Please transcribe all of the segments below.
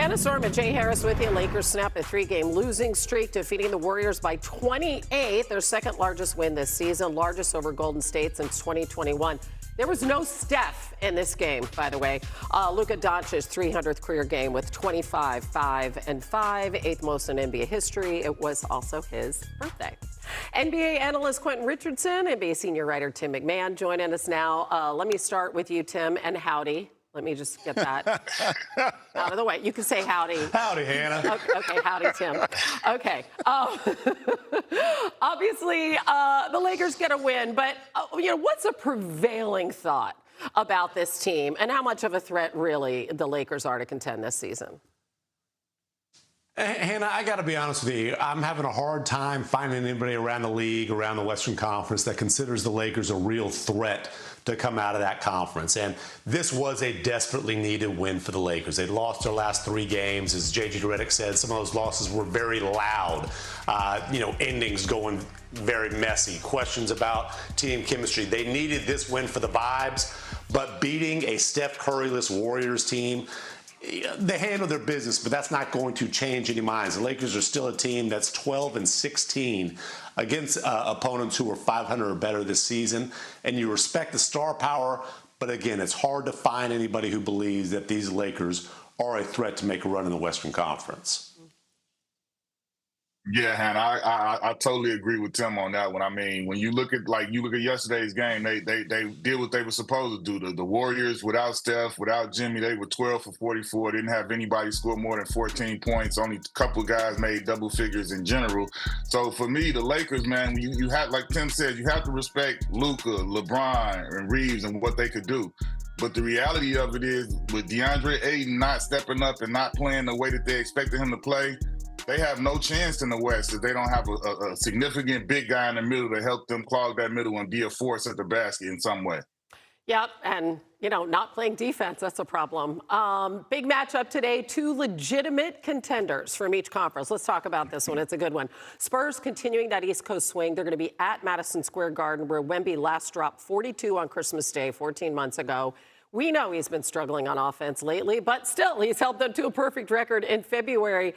Hannah Sorman, Jay Harris with you. Lakers snap a 3-game losing streak, defeating the Warriors by 28, their second largest win this season, largest over Golden State since 2021. There was no Steph in this game, by the way. Luka Doncic's 300th career game with 25, 5, and 5, eighth most in NBA history. It was also his birthday. NBA analyst Quentin Richardson, NBA senior writer Tim McMahon joining us now. Let me start with you, Tim, and howdy. Let me just get that out of the way. You can say howdy. Howdy, Hannah. Okay, howdy, Tim. Okay. Obviously, the Lakers get a win, but, what's a prevailing thought about this team and how much of a threat, really, the Lakers are to contend this season? Hannah, I got to be honest with you. I'm having a hard time finding anybody around the league, around the Western Conference, that considers the Lakers a real threat to come out of that conference. And this was a desperately needed win for the Lakers. They lost their last 3 games. As J.J. Redick said, some of those losses were very loud. Endings going very messy. Questions about team chemistry. They needed this win for the vibes, but beating a Steph Curry-less Warriors team, they handle their business, but that's not going to change any minds. The Lakers are still a team that's 12-16 against opponents who are 500 or better this season. And you respect the star power, but again, it's hard to find anybody who believes that these Lakers are a threat to make a run in the Western Conference. Yeah, Hannah, I totally agree with Tim on that one. I mean, when you look at yesterday's game, they did what they were supposed to do. The Warriors, without Steph, without Jimmy, they were 12 for 44. Didn't have anybody score more than 14 points. Only a couple of guys made double figures in general. So for me, the Lakers, man, you have, like Tim said, you have to respect Luka, LeBron, and Reeves and what they could do. But the reality of it is, with DeAndre Ayton not stepping up and not playing the way that they expected him to play, they have no chance in the West if they don't have a significant big guy in the middle to help them clog that middle and be a force at the basket in some way. Yep, and, not playing defense, that's a problem. Big matchup today, 2 legitimate contenders from each conference. Let's talk about this one. It's a good one. Spurs continuing that East Coast swing. They're going to be at Madison Square Garden, where Wemby last dropped 42 on Christmas Day 14 months ago. We know he's been struggling on offense lately, but still, he's helped them to a perfect record in February.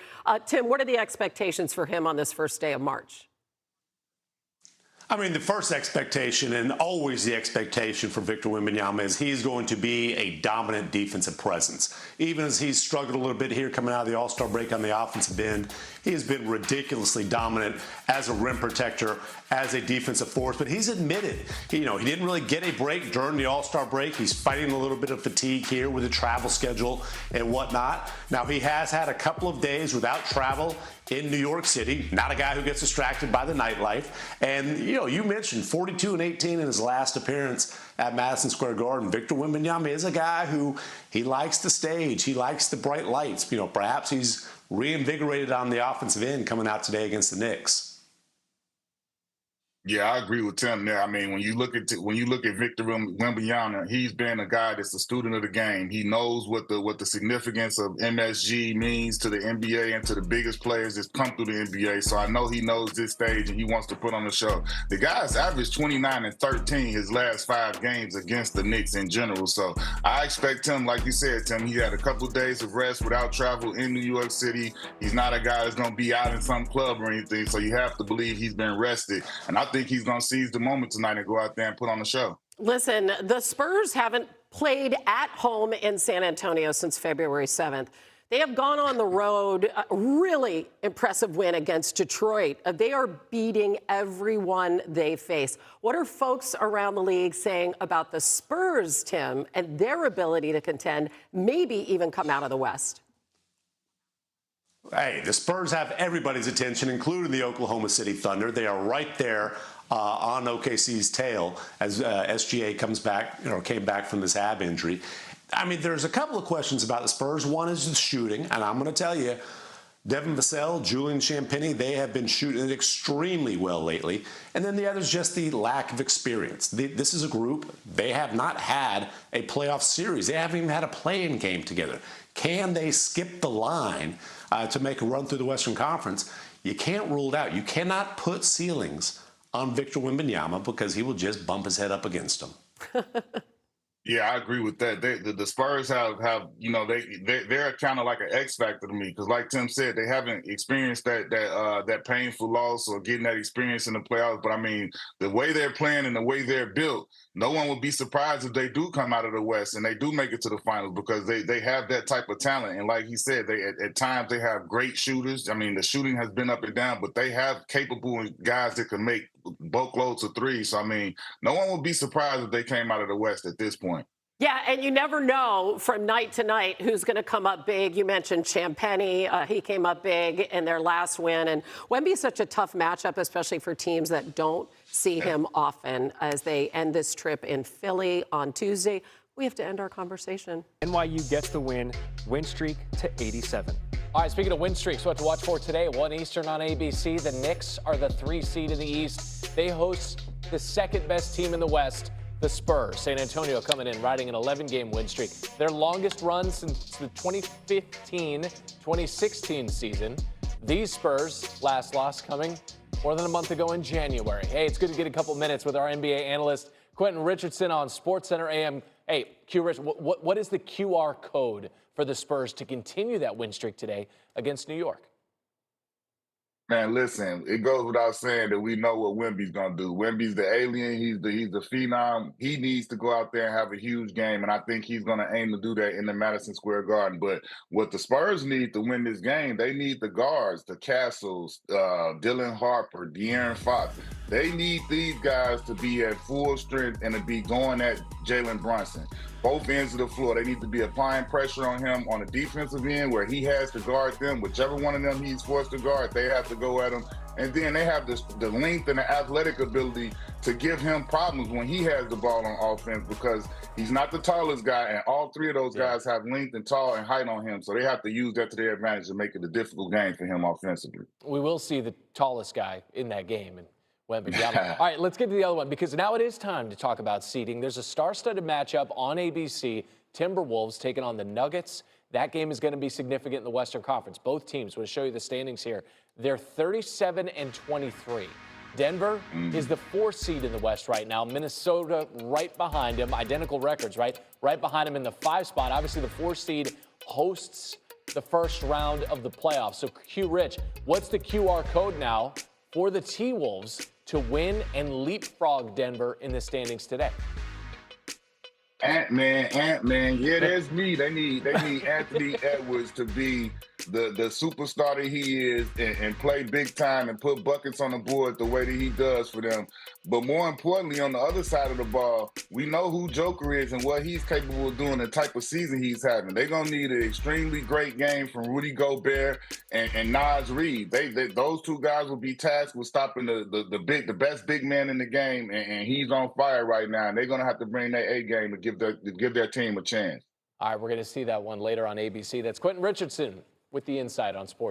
Tim, what are the expectations for him on this first day of March? I mean, the first expectation, and always the expectation for Victor Wembanyama, is he's going to be a dominant defensive presence. Even as he's struggled a little bit here coming out of the All-Star break on the offensive end, he has been ridiculously dominant as a rim protector, as a defensive force. But he's admitted, he didn't really get a break during the All-Star break. He's fighting a little bit of fatigue here with the travel schedule and whatnot. Now, he has had a couple of days without travel in New York City, not a guy who gets distracted by the nightlife. And, you mentioned 42 and 18 in his last appearance at Madison Square Garden. Victor Wembanyama is a guy who, he likes the stage. He likes the bright lights. Perhaps he's reinvigorated on the offensive end coming out today against the Knicks. Yeah, I agree with Tim there. I mean, when you look at Victor Wembanyama, he's been a guy that's a student of the game. He knows what the significance of MSG means to the NBA and to the biggest players that's come through the NBA. So I know he knows this stage and he wants to put on the show. The guy's averaged 29 and 13 his last 5 games against the Knicks in general. So I expect him, like you said, Tim, he had a couple of days of rest without travel in New York City. He's not a guy that's going to be out in some club or anything. So you have to believe he's been rested. And I think he's going to seize the moment tonight and go out there and put on the show. Listen, the Spurs haven't played at home in San Antonio since February 7th. They have gone on the road, a really impressive win against Detroit. They are beating everyone they face. What are folks around the league saying about the Spurs, Tim, and their ability to contend, maybe even come out of the West? Hey, the Spurs have everybody's attention, including the Oklahoma City Thunder. They are right there on OKC's tail as SGA came back from this ab injury. I mean, there's a couple of questions about the Spurs. One is the shooting, and I'm going to tell you, Devin Vassell, Julian Champagnie, they have been shooting it extremely well lately. And then the other is just the lack of experience. This is a group, they have not had a playoff series. They haven't even had a play-in game together. Can they skip the line to make a run through the Western Conference? You can't rule it out. You cannot put ceilings on Victor Wembanyama because he will just bump his head up against them. Yeah, I agree with that. The Spurs have they're kind of like an X factor to me because, like Tim said, they haven't experienced that painful loss or getting that experience in the playoffs. But I mean, the way they're playing and the way they're built, no one would be surprised if they do come out of the West and they do make it to the finals because they have that type of talent. And like he said, they at times they have great shooters. I mean, the shooting has been up and down, but they have capable guys that can make boatloads of threes. So I mean, no one would be surprised if they came out of the West at this point. Yeah, and you never know from night to night who's going to come up big. You mentioned Champagny. He came up big in their last win. And Wemby is such a tough matchup, especially for teams that don't see him often as they end this trip in Philly on Tuesday. We have to end our conversation. NYU gets the win streak to 87. All right, speaking of win streaks, what to watch for today, 1 Eastern on ABC. The Knicks are the 3 seed in the East. They host the second best team in the West, the Spurs. San Antonio coming in, riding an 11-game win streak. Their longest run since the 2015-2016 season. These Spurs, last loss coming more than a month ago in January. Hey, it's good to get a couple minutes with our NBA analyst, Quentin Richardson on SportsCenter AM. Hey, Q-Rich, what is the QR code for the Spurs to continue that win streak today against New York? Man, listen, it goes without saying that we know what Wemby's gonna do. Wemby's the alien. He's the phenom. He needs to go out there and have a huge game, and I think he's gonna aim to do that in the Madison Square Garden. But what the Spurs need to win this game, they need the guards, the Castles, Dylan Harper, De'Aaron Fox. They need these guys to be at full strength and to be going at Jalen Brunson. Both ends of the floor. They need to be applying pressure on him on the defensive end where he has to guard them. Whichever one of them he's forced to guard, they have to go at him. And then they have the length and the athletic ability to give him problems when he has the ball on offense because he's not the tallest guy, and all three of those guys have length and tall and height on him. So they have to use that to their advantage to make it a difficult game for him offensively. We will see the tallest guy in that game. And Wemby. All right, let's get to the other one because now it is time to talk about seeding. There's a star-studded matchup on ABC. Timberwolves taking on the Nuggets. That game is going to be significant in the Western Conference. Both teams, we'll show you the standings here. They're 37-23. Denver is the 4th seed in the West right now. Minnesota right behind him. Identical records, right? Right behind him in the 5 spot. Obviously, the 4th seed hosts the first round of the playoffs. So, Q-Rich, what's the QR code now for the T-Wolves to win and leapfrog Denver in the standings today? Ant-Man. Yeah, there's me. They need Anthony Edwards to be the superstar that he is and play big time and put buckets on the board the way that he does for them. But more importantly, on the other side of the ball, we know who Joker is and what he's capable of doing, the type of season he's having. They're going to need an extremely great game from Rudy Gobert and Naz Reid. Those two guys will be tasked with stopping the best big man in the game, and he's on fire right now. And they're going to have to bring their A game to give their team a chance. All right, we're going to see that one later on ABC. That's Quentin Richardson with the Insight on Sports.